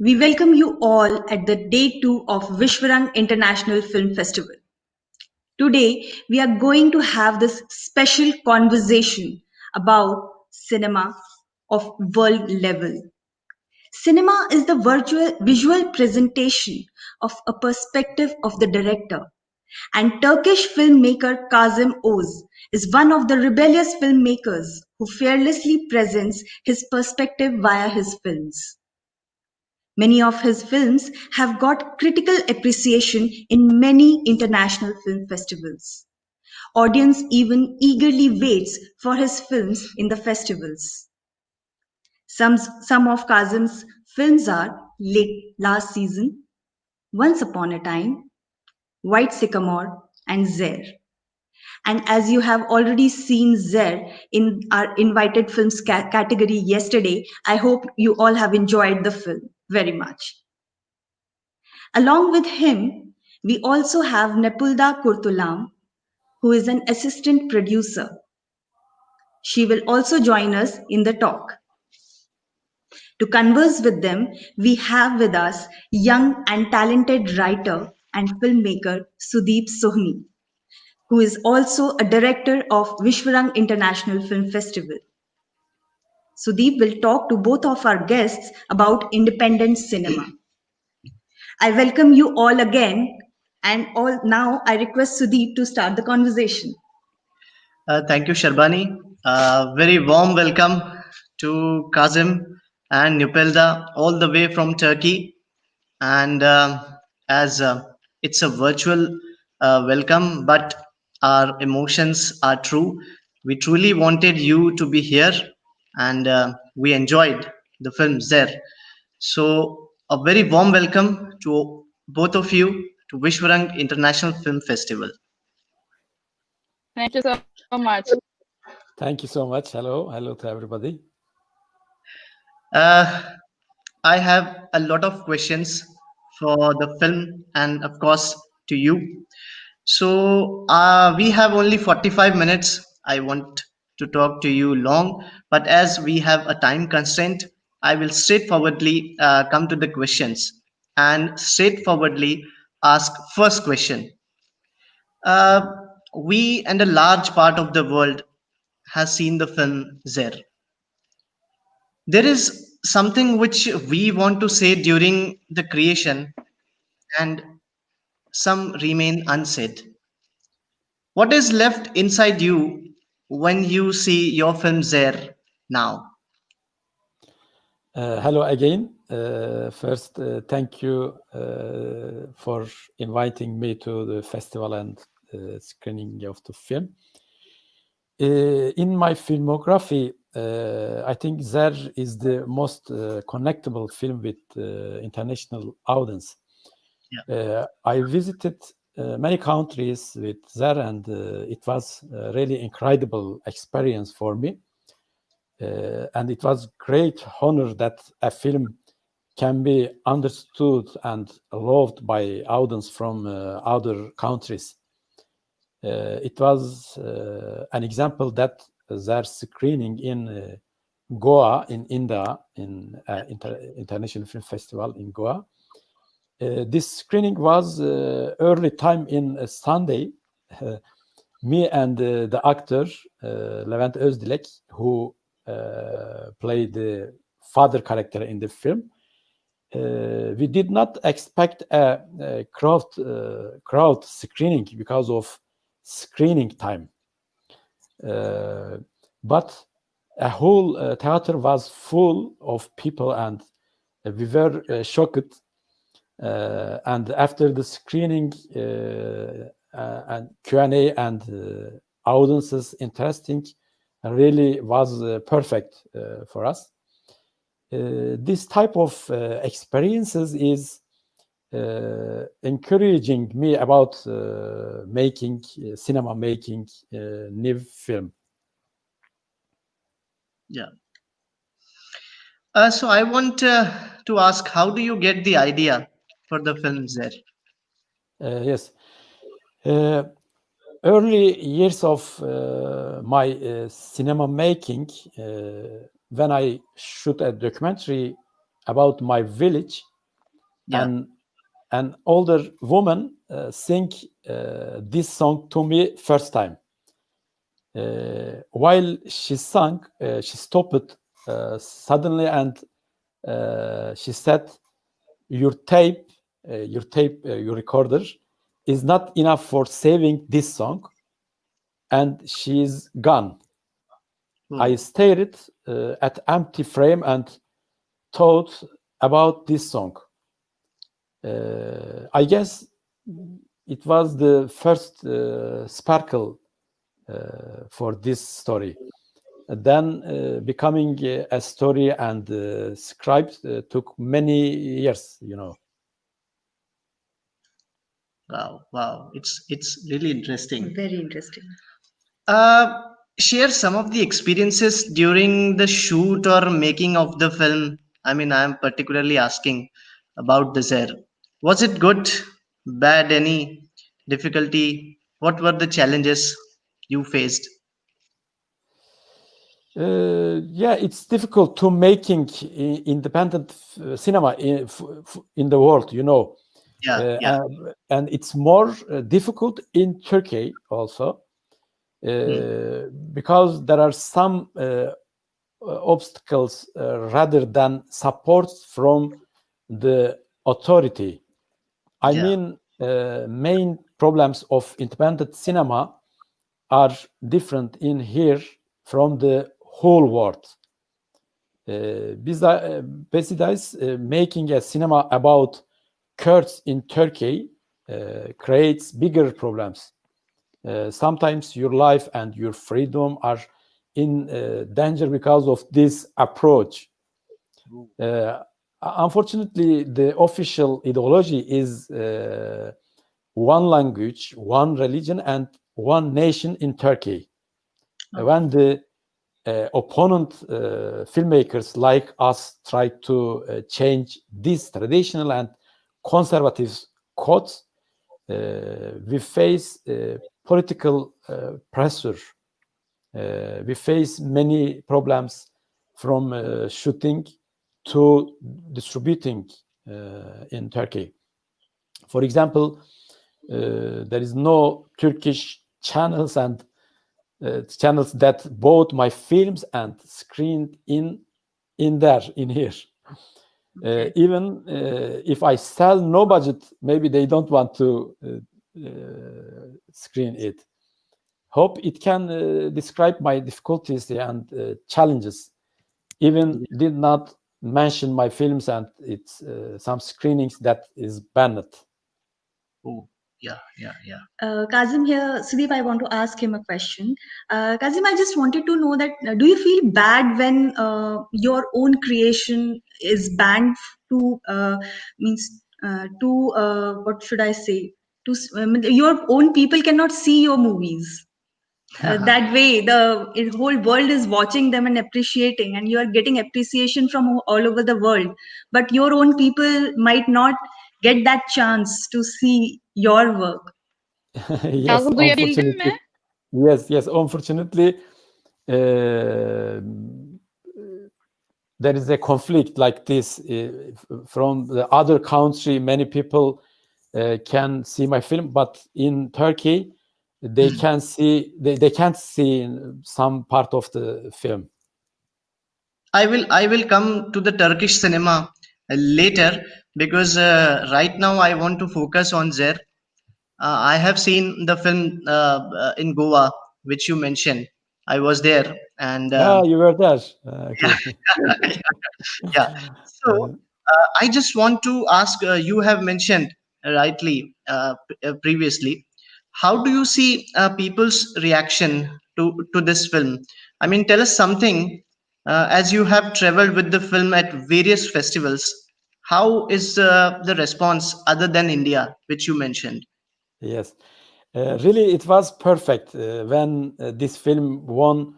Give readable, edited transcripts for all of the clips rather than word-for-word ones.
We welcome you all at the day 2 of Vishwarang International Film Festival. Today, we are going to have this special conversation about cinema of world level. Cinema is the visual presentation of a perspective of the director. And Turkish filmmaker Kazim Oz is one of the rebellious filmmakers who fearlessly presents his perspective via his films. Many of his films have got critical appreciation in many international film festivals. Audience even eagerly waits for his films in the festivals. Some of Kazim's films are Late Last Season, Once Upon a Time, White Sycamore, and Zer. And as you have already seen Zer in our invited films category yesterday, I hope you all have enjoyed the film very much. Along with him, we also have Nepulda Kurtulam, who is an assistant producer. She will also join us in the talk. To converse with them, we have with us young and talented writer and filmmaker Sudeep Sohni, who is also a director of Vishwarang International Film Festival. Sudeep will talk to both of our guests about independent cinema. I welcome you all again, and now I request Sudeep to start the conversation. Thank you, Sharbani. Very warm welcome to Kazim and Nupelda, all the way from Turkey. And as it's a virtual welcome, but our emotions are true. We truly wanted you to be here, and we enjoyed the films there. So, a very warm welcome to both of you to Vishwarang International Film Festival. Thank you so much. Thank you so much. Hello to everybody. I have a lot of questions for the film and, of course, to you. So, we have only 45 minutes. I want to talk to you long, but as we have a time constraint, I will straightforwardly come to the questions and straightforwardly ask first question. Uh, we and a large part of the world has seen the film Zer. There is something which we want to say during the creation, and some remain unsaid. What is left inside you when you see your film Zer now? Hello again. First, thank you for inviting me to the festival and screening of the film. In my filmography, I think Zer is the most connectable film with international audience. Yeah. I visited many countries with Zer, and it was a really incredible experience for me. And it was great honor that a film can be understood and loved by audience from other countries. It was an example that their screening in Goa in India, in International Film Festival in Goa. This screening was early time in Sunday. Me and the actor Levent Özdilek, who played the father character in the film, we did not expect a crowd screening because of screening time, but a whole theater was full of people, and we were shocked. And after the screening and Q&A and audiences interesting, really was perfect for us. This type of experiences is encouraging me about making new film. Yeah. So I want to ask, how do you get the idea for the film Zer? Yes. Early years of my cinema making, when I shoot a documentary about my village, and an older woman sing this song to me first time. While she sang, she stopped suddenly and she said, your recorder is not enough for saving this song, and she's gone. I stared at empty frame and thought about this song. I guess it was the first sparkle for this story. Then becoming a story and script took many years, Wow. It's really interesting. Very interesting. Share some of the experiences during the shoot or making of the film. I mean, I'm particularly asking about the Zer. Was it good, bad, any difficulty? What were the challenges you faced? It's difficult to making independent cinema in the world, and it's more difficult in Turkey also because there are some obstacles rather than support from the authority. I mean, main problems of independent cinema are different in here from the whole world. Besides, making a cinema about Kurds in Turkey creates bigger problems. Sometimes your life and your freedom are in danger because of this approach. Unfortunately, the official ideology is one language, one religion, and one nation in Turkey. When the opponent filmmakers like us try to change these traditional and conservative codes, we face political pressure. We face many problems from shooting to distributing in Turkey. For example, there is no Turkish channels and channels that bought my films and screened in here. Even if I sell no budget, maybe they don't want to screen it. Hope it can describe my difficulties and challenges. Even did not mention my films and it's some screenings that is banned. Oh, yeah. Kazim here, Sudeep, I want to ask him a question. Kazim, I just wanted to know that do you feel bad when your own creation is banned to what should I say? Your own people cannot see your movies. That way, the whole world is watching them and appreciating, and you are getting appreciation from all over the world. But your own people might not get that chance to see your work. Yes, Kazım duyabildin unfortunately. mi? Yes, unfortunately, there is a conflict like this from the other country. Many people can see my film, but in Turkey, they can see they can't see some part of the film. I will come to the Turkish cinema later because right now I want to focus on Zer. I have seen the film in Goa, which you mentioned. I was there, and You were there. Okay. yeah. So I just want to ask. You have mentioned rightly previously. How do you see people's reaction to this film? I mean, tell us something. As you have traveled with the film at various festivals, how is the response other than India, which you mentioned? Yes, really, it was perfect when this film won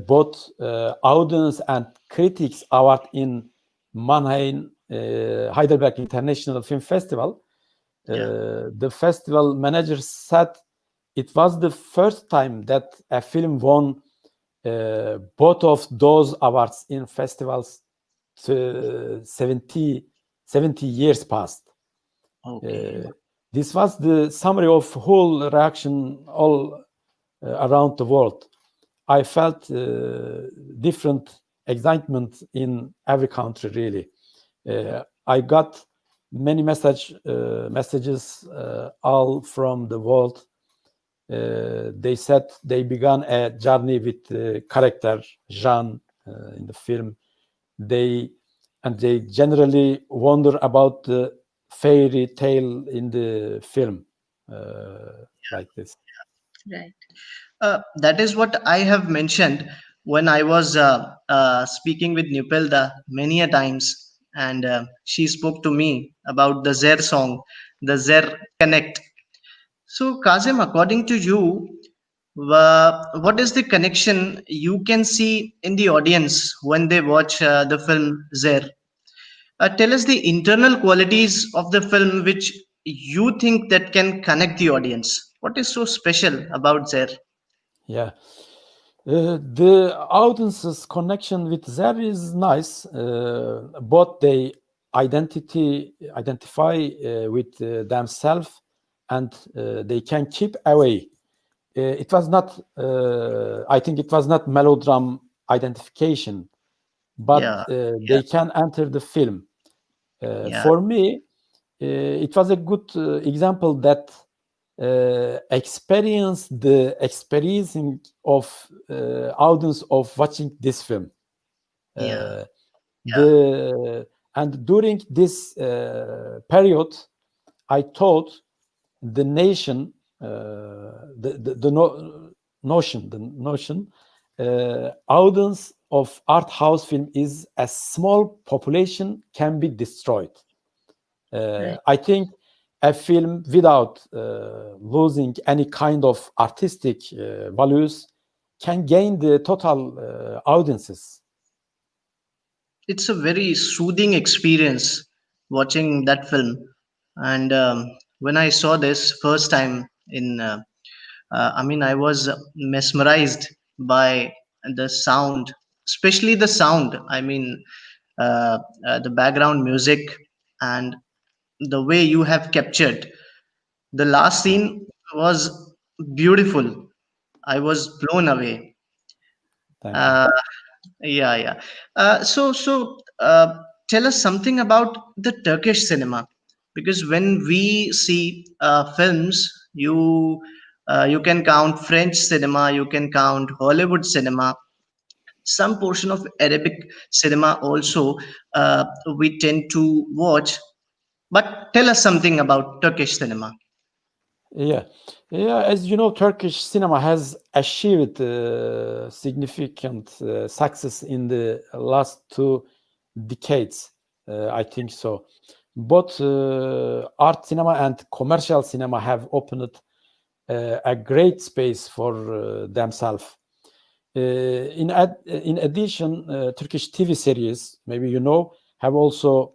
both audience and critics award in Mannheim, Heidelberg International Film Festival. The festival manager said it was the first time that a film won both of those awards in festivals 70 70 years passed. Okay. This was the summary of whole reaction all around the world. I felt different excitement in every country, really. I got many messages all from the world. They said they began a journey with the character Jean in the film. They generally wonder about the fairy tale in the film, like this. Right. That is what I have mentioned when I was speaking with Nupelda many a times, and she spoke to me about the Zer song, the Zer Connect. So, Kazim, according to you, what is the connection you can see in the audience when they watch the film Zer? Tell us the internal qualities of the film which you think that can connect the audience. What is so special about Zer? Yeah. The audience's connection with Zer is nice. Both they identify with themselves, and they can keep away. It was not. I think it was not melodram identification, but Yeah, they can enter the film. yeah, For me, it was a good example that experiencing of audience of watching this film. yeah, yeah, And during this period, I thought the nation, notion, audience of art house film is a small population can be destroyed. Right. I think a film without losing any kind of artistic values can gain the total audiences. it's a very soothing experience watching that film. And when I saw this first time I mean, I was mesmerized by the sound, especially the sound. I mean, the background music and the way you have captured. The last scene was beautiful. I was blown away. Thank you. Uh, Yeah, yeah. Tell us something about the Turkish cinema, because when we see films, you can count French cinema, you can count Hollywood cinema, some portion of Arabic cinema also we tend to watch. But tell us something about Turkish cinema. Yeah, yeah. As you know, Turkish cinema has achieved significant success in the last 2 decades. I think so. Both art cinema and commercial cinema have opened a great space for themselves. In addition, Turkish TV series, maybe you know, have also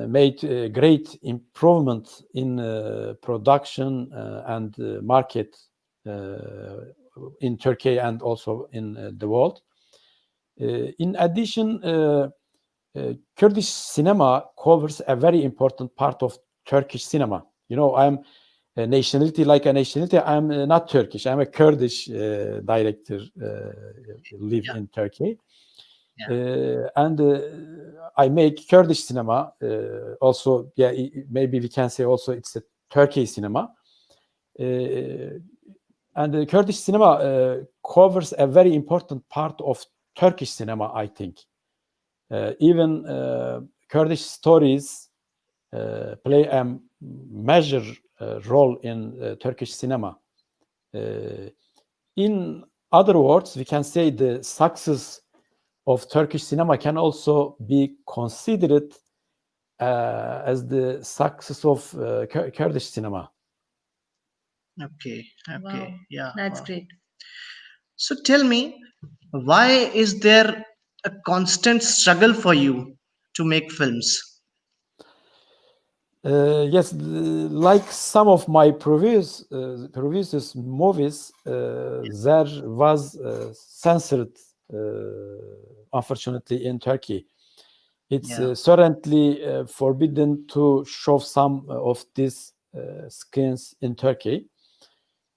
made great improvement in production and market in Turkey and also in the world. In addition, Kurdish cinema covers a very important part of Turkish cinema. You know, I'm a nationality. I'm not Turkish. I'm a Kurdish director, live in Turkey. And I make Kurdish cinema. Also, yeah, maybe we can say also it's a Turkey cinema. And the Kurdish cinema covers a very important part of Turkish cinema, I think. Even Kurdish stories play a major role in Turkish cinema. In other words, we can say the success of Turkish cinema can also be considered as the success of Kurdish cinema. Okay, okay, Wow. yeah. That's Wow. great. So tell me, why is there a constant struggle for you to make films? Yes, like some of my previous movies, there was censored, unfortunately, in Turkey. It's Yeah. certainly forbidden to show some of these screens in Turkey.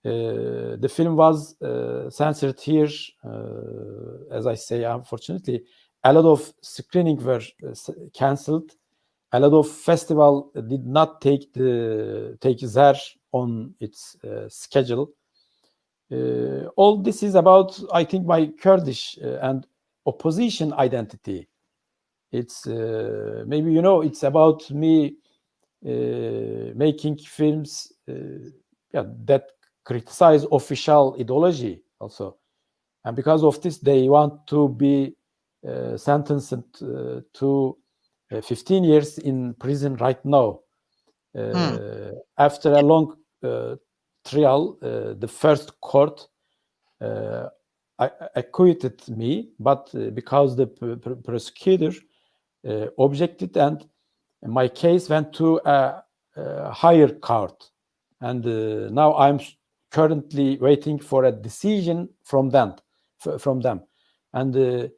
The film was censored here, as I say, unfortunately. A lot of screenings were cancelled. A lot of festival did not take their on its schedule. All this is about, I think, my Kurdish and opposition identity. It's maybe it's about me making films that criticize official ideology also, and because of this they want to be sentenced to 15 years in prison right now. After a long trial, the first court acquitted me, but because the prosecutor objected and my case went to a higher court, and now I'm currently waiting for a decision from them, and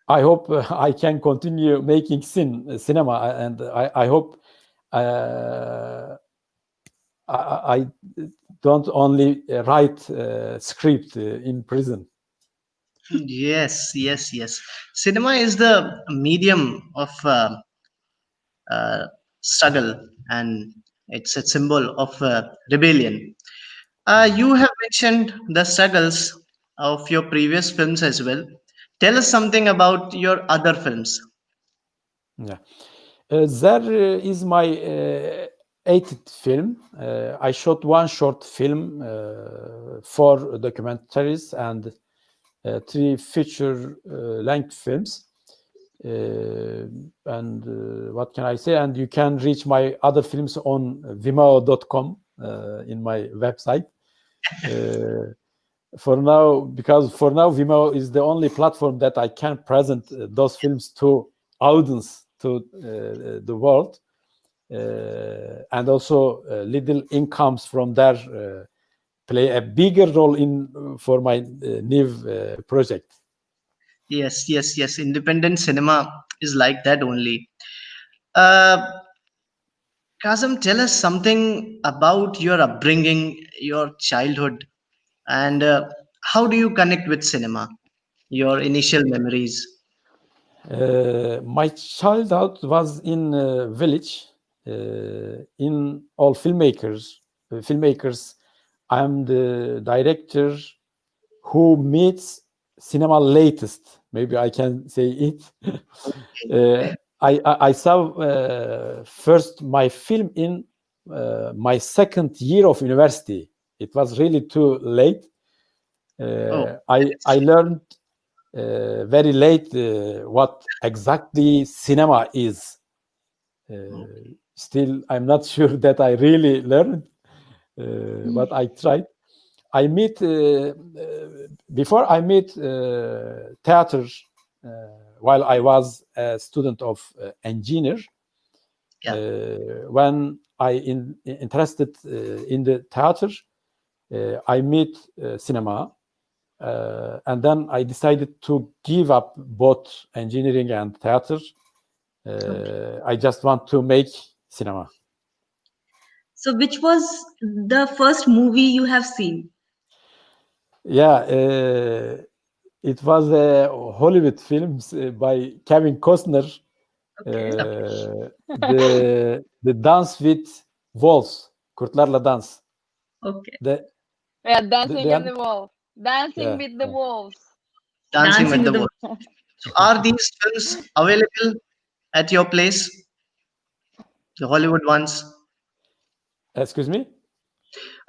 I hope I can continue making cinema, and I hope I don't only write script in prison. Yes, yes, yes. Cinema is the medium of struggle, and it's a symbol of rebellion. You have mentioned the struggles of your previous films as well. Tell us something about your other films. Yeah. There is my eighth film. I shot one short film, 4 documentaries, and 3 feature-length films. And what can I say? And you can reach my other films on vimeo.com in my website. For now, because for now Vimeo is the only platform that I can present those films to audience, to the world, and also little incomes from there play a bigger role in for my new project. Yes, yes, yes. Independent cinema is like that only. Uh, Kazim, tell us something about your upbringing, your childhood, and how do you connect with cinema? Your initial memories. My childhood was in a village. In all filmmakers, I'm the director who meets cinema latest. Maybe I can say it. I saw first my film in my second year of university. It was really too late. I learned very late what exactly cinema is. Still, I'm not sure that I really learned, but I tried. I meet before I meet theater while I was a student of engineer. When I interested in the theater, I meet cinema, and then I decided to give up both engineering and theater. I just want to make cinema. So, which was the first movie you have seen? Yeah, it was a Hollywood film by Kevin Costner. Okay. The Dance with Wolves, Kurtlarla Dans. Okay. Dancing the in the Wolf. Dancing yeah, with the yeah. Wolves. Dancing with the Dancing with Wolves. So are these films available at your place? The Hollywood ones? Excuse me?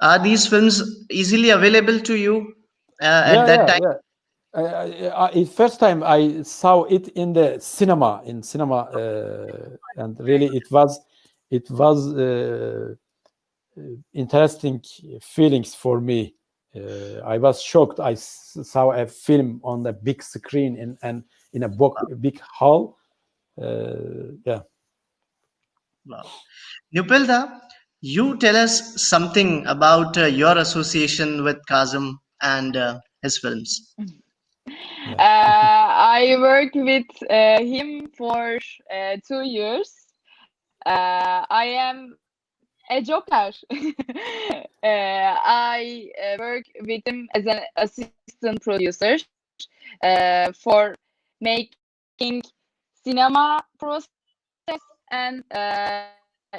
Are these films easily available to you at that time? First time I saw it in the cinema, and really it was interesting feelings for me. I was shocked. I saw a film on the big screen in a big hall. Yeah. Wow. Nupelda, you tell us something about your association with Kazim and his films. I worked with him for 2 years. I am a joker. I work with him as an assistant producer for making cinema process and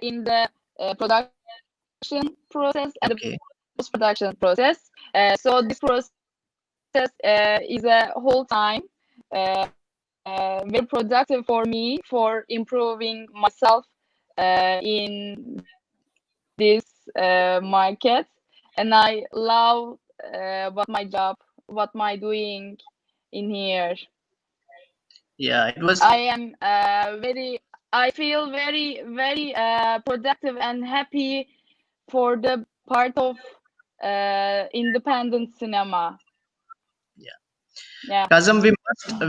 in the production process and the Okay. post-production process. So this process is a whole time very productive for me for improving myself in this market, and I love what my job, what my doing in here. Yeah, it was. I am I feel very productive and happy for the part of independent cinema. Yeah. Yeah. Kazim,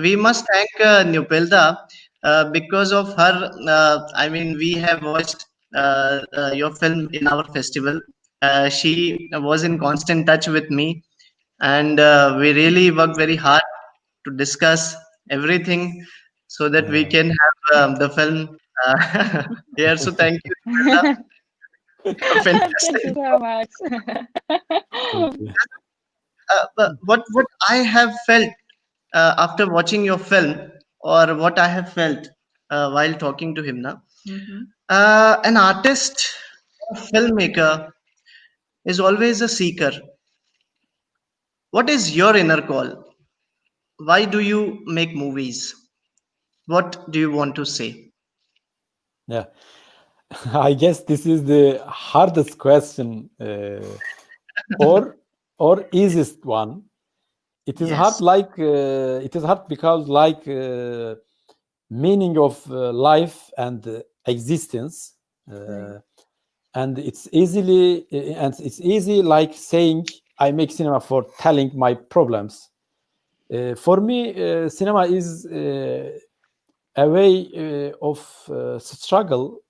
we must thank Nupilda because of her. I mean, we have watched your film in our festival. She was in constant touch with me, and we really worked very hard to discuss everything so that we can have the film here. So thank you, Nupilda. Thank Fantastic. you so much. Thank you. But what I have felt after watching your film, or what I have felt while talking to him now, an artist, a filmmaker is always a seeker. What is your inner call? Why do you make movies? What do you want to say? Yeah, I guess this is the hardest question, or easiest one. It is hard, Yes. like it is hard because, like, meaning of life and existence, and it's easy, like saying I make cinema for telling my problems. For me, cinema is a way of struggle.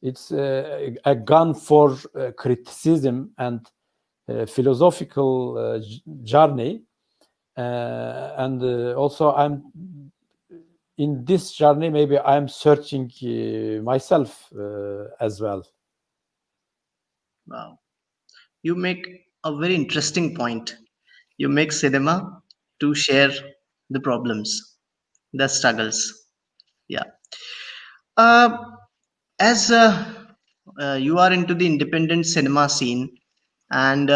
It's a gun for criticism and philosophical journey, and also I'm in this journey. Maybe I'm searching myself as well. Wow. You make a very interesting point. You make cinema to share the problems, the struggles. Yeah. Uh, as you are into the independent cinema scene, and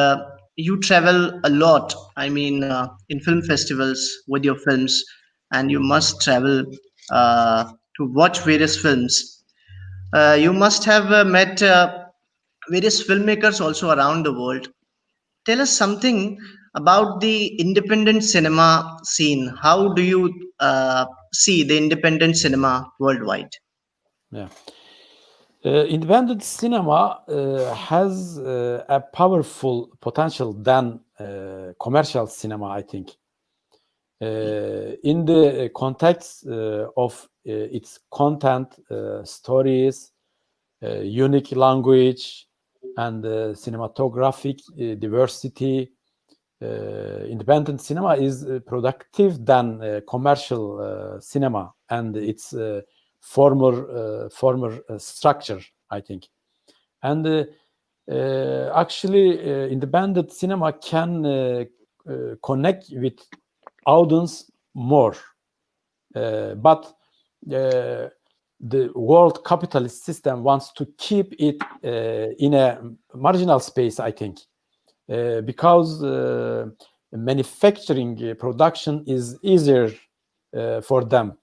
you travel a lot, I mean, in film festivals with your films, and you must travel to watch various films. You must have met various filmmakers also around the world. Tell us something about the independent cinema scene. How do you see the independent cinema worldwide? Yeah. Independent cinema has a powerful potential than commercial cinema, I think. In the context of its content, stories, unique language, and cinematographic diversity, independent cinema is productive than commercial cinema and its former structure, I think. And actually, independent cinema can connect with audience more, but the world capitalist system wants to keep it in a marginal space, I think, because manufacturing production is easier for them.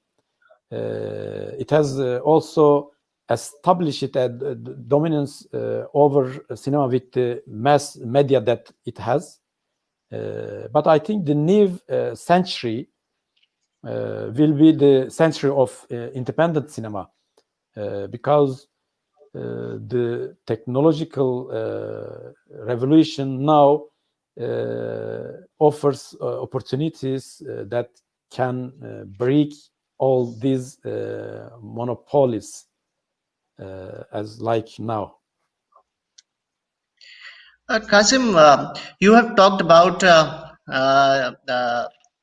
It has also established a dominance over cinema with the mass media that it has. But I think the new century will be the century of independent cinema, because the technological revolution now offers opportunities that can break all these monopolies, as like now. Kazim, you have talked about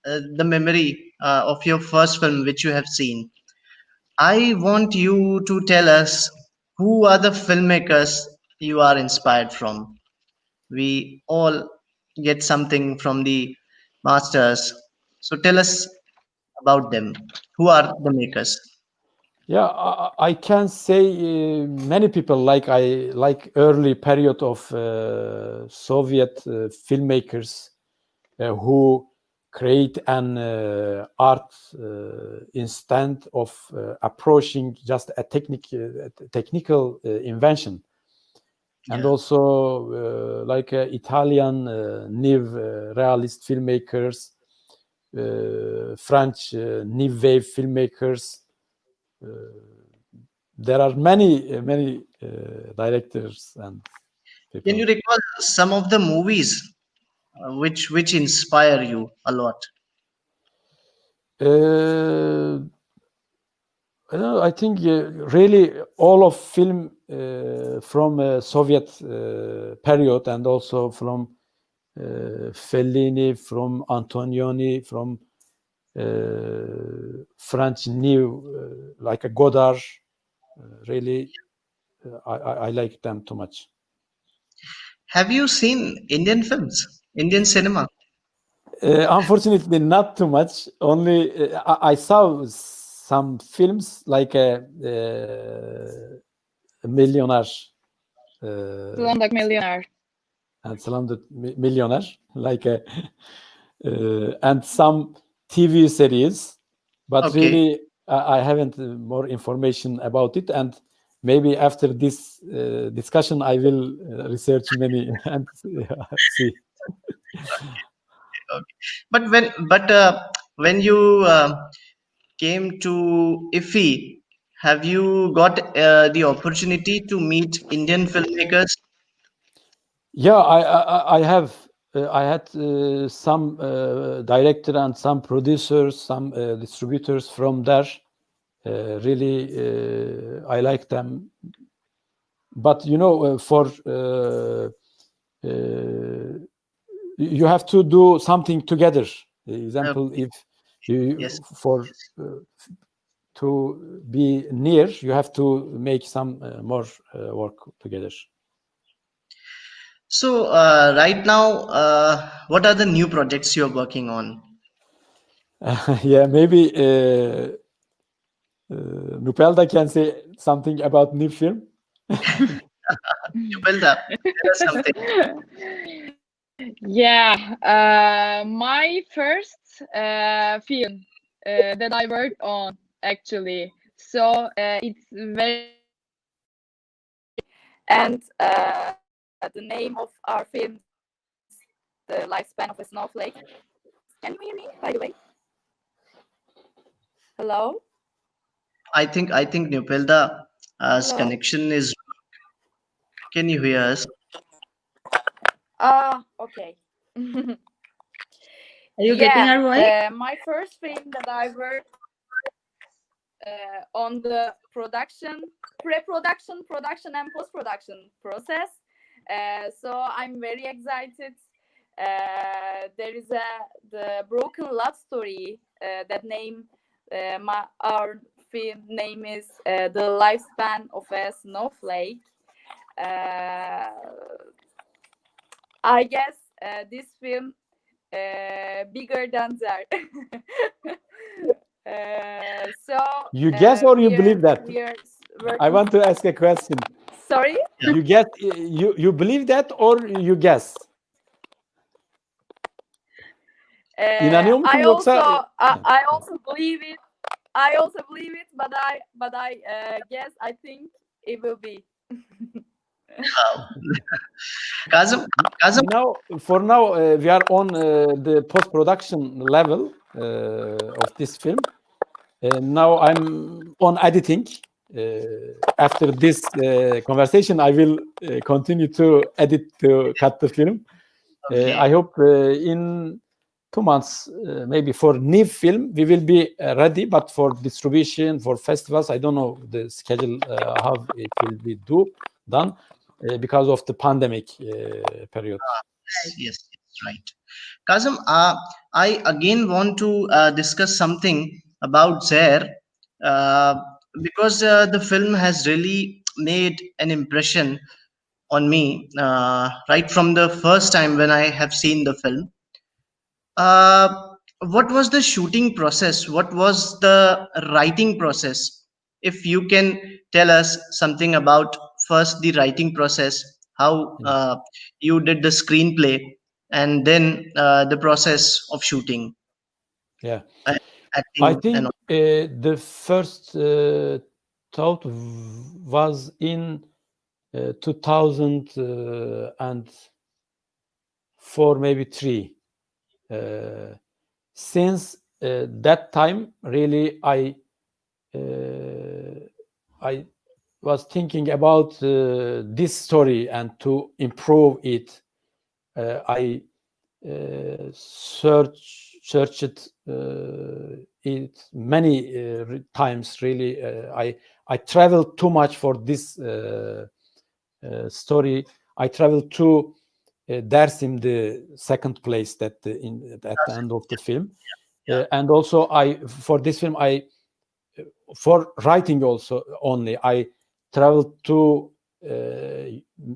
the memory of your first film which you have seen. I want you to tell us who are the filmmakers you are inspired from. We all get something from the masters. So tell us about them. Who are the makers? Yeah, I can say many people like early period of Soviet filmmakers who create an art instead of approaching just a technical invention, and Yeah. also like Italian new realist filmmakers, French new wave filmmakers. There are many directors and Can people. you recall some of the movies which inspire you a lot? I don't know, I think really all of film from Soviet period, and also from Fellini, from Antonioni, from French new, like a Godard. Really, I like them too much. Have you seen Indian films, Indian cinema? Unfortunately, not too much. Only I saw some films like a Millionaire Slumdog Millionaire. and Slumdog Millionaire, like a, and some TV series, but Okay. really I haven't more information about it. And maybe after this discussion, I will research many and see. Okay. But when you came to IFFI, have you got the opportunity to meet Indian filmmakers? Yeah, I have. I had some director and some producers, some distributors from there. Really, I like them. But you know, for you have to do something together. Example, Okay. if you Yes. for to be near, you have to make some more work together. So right now, what are the new projects you're working on? Yeah, maybe Nupelda can say something about new film. Yupelda, tell us something. Yeah, my first film that I worked on actually. So it's very and the name of our film, The Lifespan of a Snowflake. Can you hear me? By the way, hello, I think Nupelda's hello. connection is. Can you hear us? Okay. Are you getting our voice? My first film that I worked on the production, pre-production, production, and post-production process. So I'm very excited. There is the Broken Love Story. That name, our film name is The Lifespan of a Snowflake. I guess this film bigger than that. So You guess or you believe that? we are I working. want to ask a question. Sorry. You guess? You believe that or you guess? İnanıyor musun yoksa? I also believe it. I also believe it, but I guess I think it will be. Kazim, Now, for now, we are on the post-production level of this film. Now I'm on editing. After this conversation, I will continue to edit to cut the film. okay. I hope in 2 months, maybe for new film, we will be ready. But for distribution, for festivals, I don't know the schedule how it will be done because of the pandemic period. Yes. Right. Kazim, I again want to discuss something about Zaire because the film has really made an impression on me right from the first time when I have seen the film. What was the shooting process? What was the writing process? If you can tell us something about first the writing process, how you did the screenplay, and then the process of shooting, Yeah. and I acting, and think all. the first thought was in 2004, maybe 3. Since that time, really, I was thinking about this story and to improve it. I searched it many times. Really, I traveled too much for this story. I traveled to Dersim, the second place that at the end of the film, and also for this film for writing also only I traveled to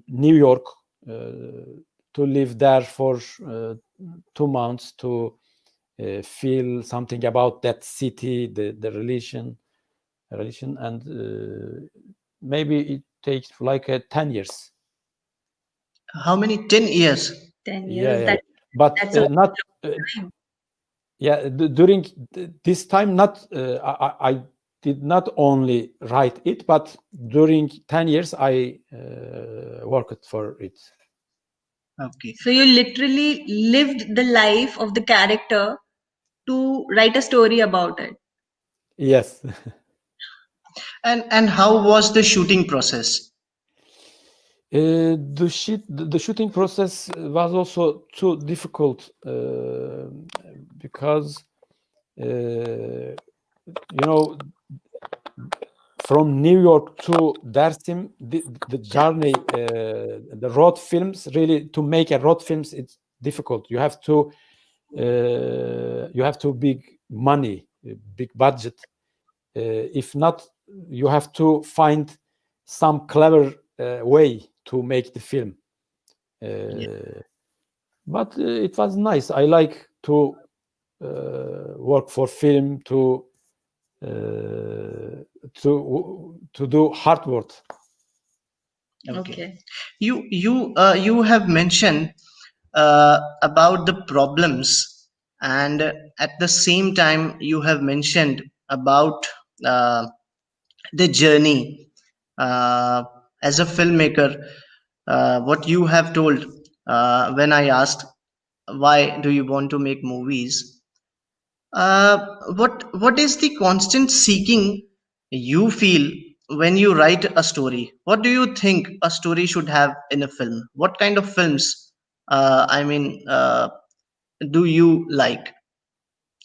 New York to live there for 2 months to feel something about that city, the religion, and maybe it takes like 10 years. How many? 10 years. 10 Yeah, years. yeah. But That's a not. time. Yeah, during this time, not I did not only write it, but during 10 years I worked for it. Okay. So you literally lived the life of the character to write a story about it. Yes. And how was the shooting process? The shooting process was also too difficult because you know, from New York to Dersim, the journey, the road films, really to make a road films, it's difficult. You have to big money, big budget. If not, you have to find some clever way to make the film. But it was nice. I like to work for film, to do hard work. Okay. You have mentioned about the problems, and at the same time you have mentioned about uh, the journey uh, as a filmmaker. What you have told when I asked why do you want to make movies, uh, what is the constant seeking you feel when you write a story? What do you think a story should have in a film? What kind of films, do you like,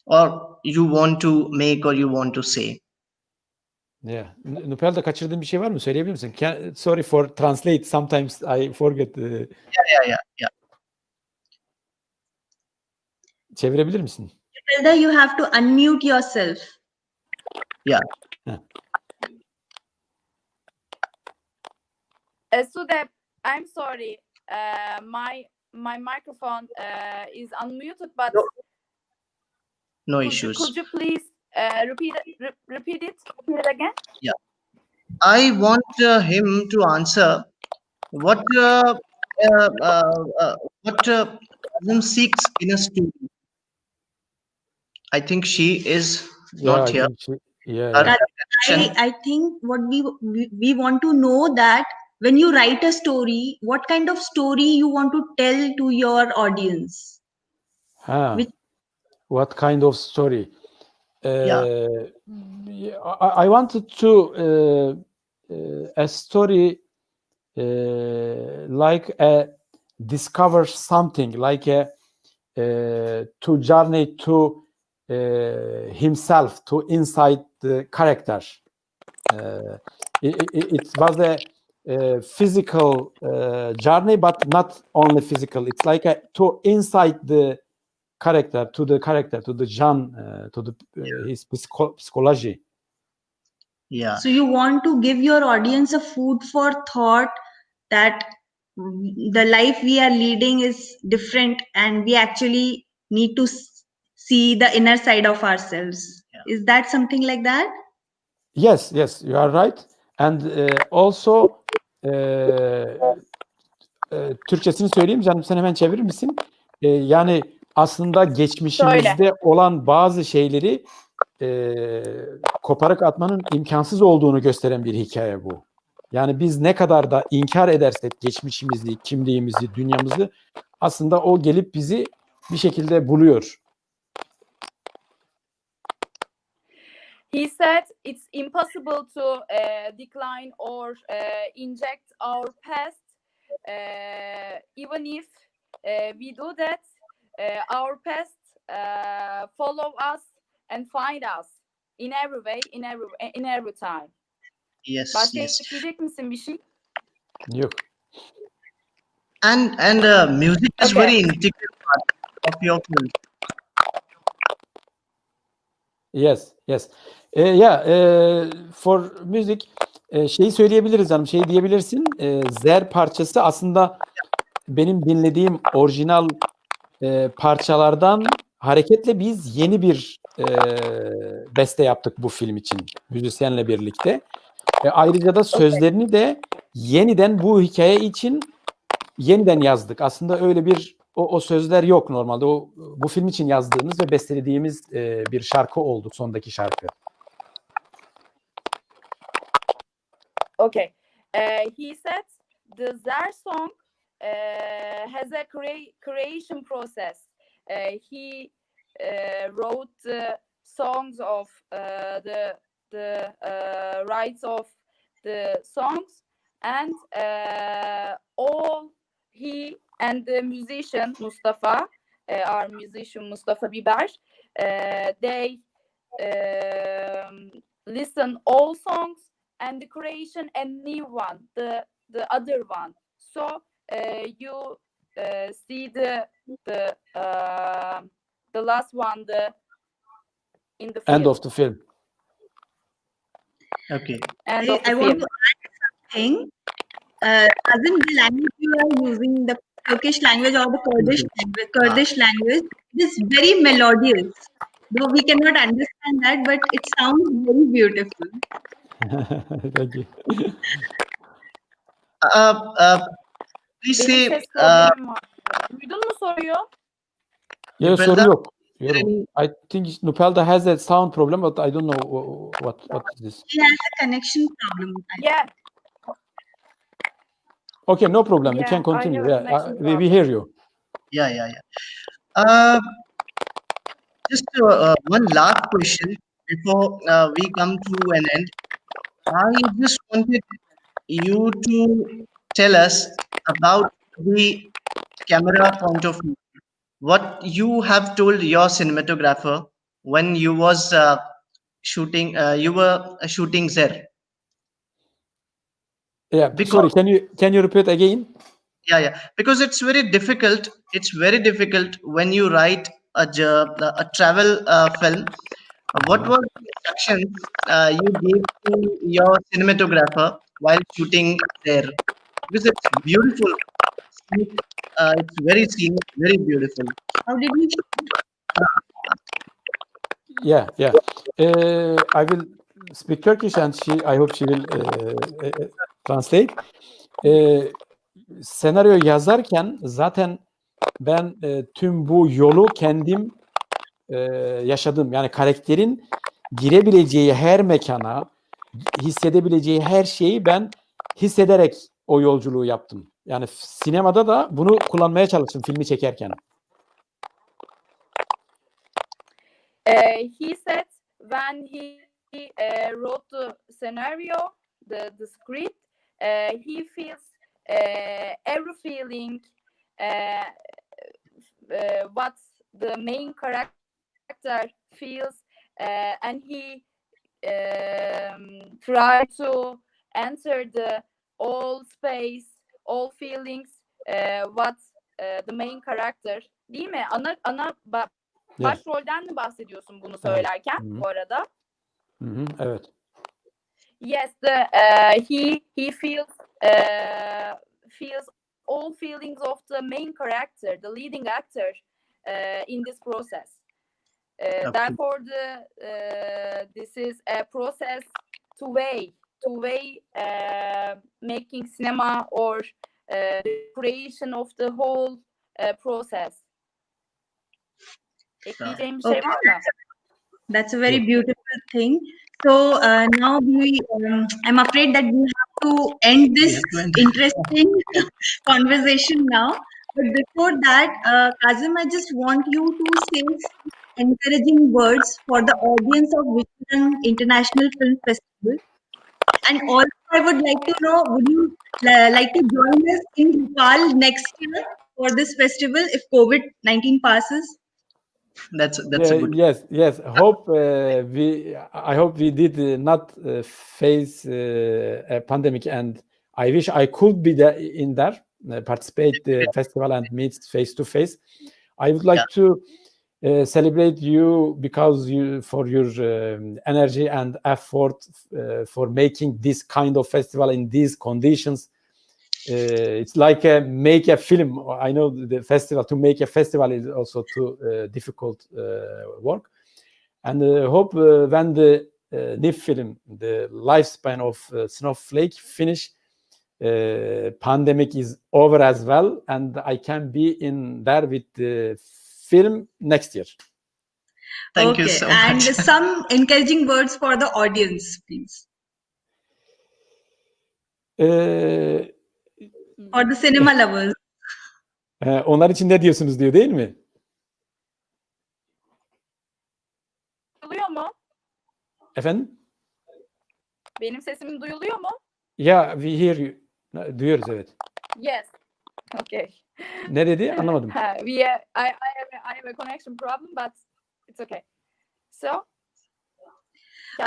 or you want to make, or you want to say? Yeah. Nupel'de kaçırdığın bir şey var mı? Söyleyebilir misin? Sorry for translate. Sometimes I forget. Yeah. Çevirebilir misin? Felda, you have to unmute yourself. Yeah. Sudep, I'm sorry. My microphone is unmuted, but No could issues. you please repeat it again? Yeah. I want him to answer what Kazim seeks in a story. I think she is not I here. think Her But connection. I think what we want to know that when you write a story, what kind of story you want to tell to your audience? What kind of story? Yeah. I wanted to a story like discover something, like to journey to himself, to inside the character. It was physical journey, but not only physical. It's like to inside the character, to the John, to the his psychology. Yeah. So you want to give your audience a food for thought that the life we are leading is different and we actually need to see the inner side of ourselves. Yeah. Is that something like that? Yes, you are right. And also Türkçesini söyleyeyim canım, sen hemen çevirir misin? Yani aslında geçmişimizde olan bazı şeyleri koparak atmanın imkansız olduğunu gösteren bir hikaye bu. Yani biz ne kadar da inkar edersek geçmişimizi, kimliğimizi, dünyamızı, aslında o gelip bizi bir şekilde buluyor. He said it's impossible to decline or inject our past. Even if we do that, our past follow us and find us in every way, in every time. Yes. Başka Yes. ekleyecek misin bir şey? Yok. And music is Okay. very integral part of your film. Yes. For music, şeyi söyleyebiliriz hanım, şey diyebilirsin. Zer parçası aslında benim dinlediğim orijinal parçalardan hareketle biz yeni bir beste yaptık bu film için müzisyenle birlikte. Ayrıca da sözlerini de yeniden bu hikaye için yeniden yazdık. Aslında öyle bir o sözler yok normalde. O bu film için yazdığımız ve bestelediğimiz bir şarkı oldu, sondaki şarkı. Okay. He said the Zer song has a creation process. He wrote the songs of the rights of the songs, and all he and the musician Mustafa, our musician Mustafa Biber, they listen all songs and the creation a new one, the other one. So you see the last one, in the film. End of the film. Okay. End of the I film. want to add something. Kazim, the language you are using, the Turkish language or the Kurdish language, it is very melodious. Though we cannot understand that, but it sounds very beautiful. Thank you. Please Benim say. ses problemim var. Duydun mu soruyu? Yok, Nupelda, soru yok. I think Nupelda has a sound problem, but I don't know what is this. She has a connection problem. Yeah. Okay, no problem. We Yeah, can continue. I have a connection We problem. hear you. Yeah. Just one last question before we come to an end. I just wanted you to tell us about the camera point of view. What you have told your cinematographer when you was shooting, you were shooting Zer. Yeah. Because Sorry. Can you repeat again? yeah, because it's very difficult. It's very difficult when you write a travel film. What was the instructions you gave to your cinematographer while shooting there? Because it's beautiful. It's very scenic, very beautiful. How did you shoot? Yeah. I will speak Turkish and I hope she will translate. Senaryo yazarken zaten ben tüm bu yolu kendim yaşadım. Yani karakterin girebileceği her mekana, hissedebileceği her şeyi ben hissederek o yolculuğu yaptım. Yani sinemada da bunu kullanmaya çalıştım filmi çekerken. He said when he wrote the scenario, the script, he feels every feeling, what the main character feels, and he try to enter all space, all feelings, what the main character, değil mi? Başrolden mi bahsediyorsun bunu söylerken bu arada? Evet. Yes, he feels all feelings of the main character, the leading actor, in this process. Therefore, this is a process to weigh making cinema, or the creation of the whole process. Ekleyeceğim bir şey var mı? That's a very beautiful thing. So now I'm afraid that we have to end this interesting conversation now. But before that, Kazim, I just want you to say some encouraging words for the audience of Vishwarang International Film Festival. And also, I would like to know, would you like to join us in Nepal next year for this festival if COVID-19 passes? That's a good. Yes. I hope we did not face a pandemic, and I wish I could be there participate the festival and meet face to face. I would like to celebrate you because for your energy and effort for making this kind of festival in these conditions. It's like make a film. I know the festival, to make a festival is also too difficult work, and hope when the new film, the lifespan of Snowflake finish, pandemic is over as well, and I can be in there with the film next year. Thank you so much. And some encouraging words for the audience, please. For the cinema lovers. Onlar için ne diyorsunuz diyor, değil mi? Duyuluyor mu? Efendim? Benim sesimin duyuluyor mu? Yeah, we hear you. Duyuyoruz, evet. Yes. Okay. Ne dedi? Anlamadım. I have a connection problem, but it's okay. So, bir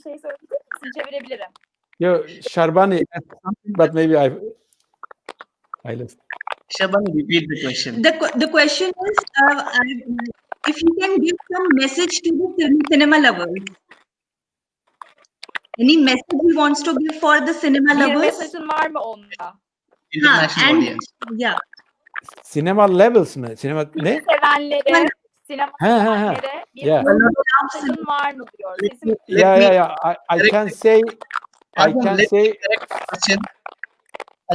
şey söyleyebilir misin? Çevirebilirim. Yo, Sharbani, but maybe I lost. Sharbani, repeat the question. The question is, if you can give some message to the cinema lovers. Any message he wants to give for the cinema lovers? Bir mesajın var mı onlara? International audience. Yeah. Cinema levels mı? Cinema ne? Sevenlere, sinema sevenlere bir mesajın var mı diyor. Yeah. I can say. A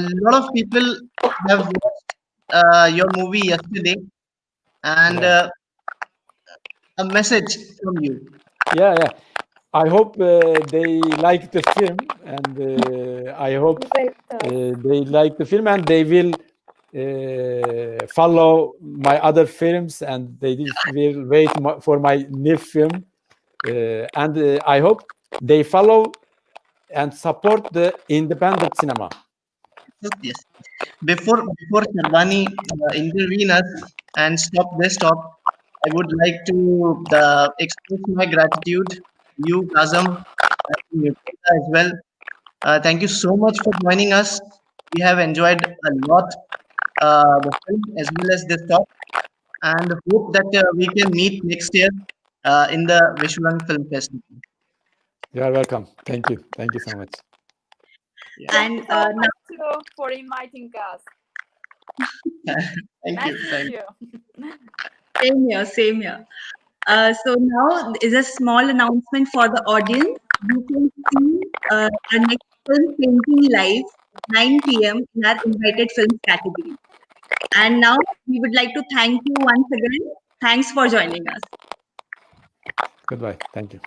lot of people have watched your movie yesterday, and a message from you. Yeah. I hope they like the film, and I hope they like the film, and they will follow my other films, and they will wait for my new film, and I hope they follow and support the independent cinema. Yes. Before Sharbani intervene us and stop this talk, I would like to express my gratitude. You, Kazim, as well. Thank you so much for joining us. We have enjoyed a lot the film as well as this talk, and hope that we can meet next year in the Vishwarang Film Festival. You are welcome. Thank you so much. Yeah. And thank you for inviting us. Thank you. Same here. So now is a small announcement for the audience. You can see our next film Painting Live 9 p.m. in our invited films category. And now we would like to thank you once again. Thanks for joining us. Goodbye. Thank you.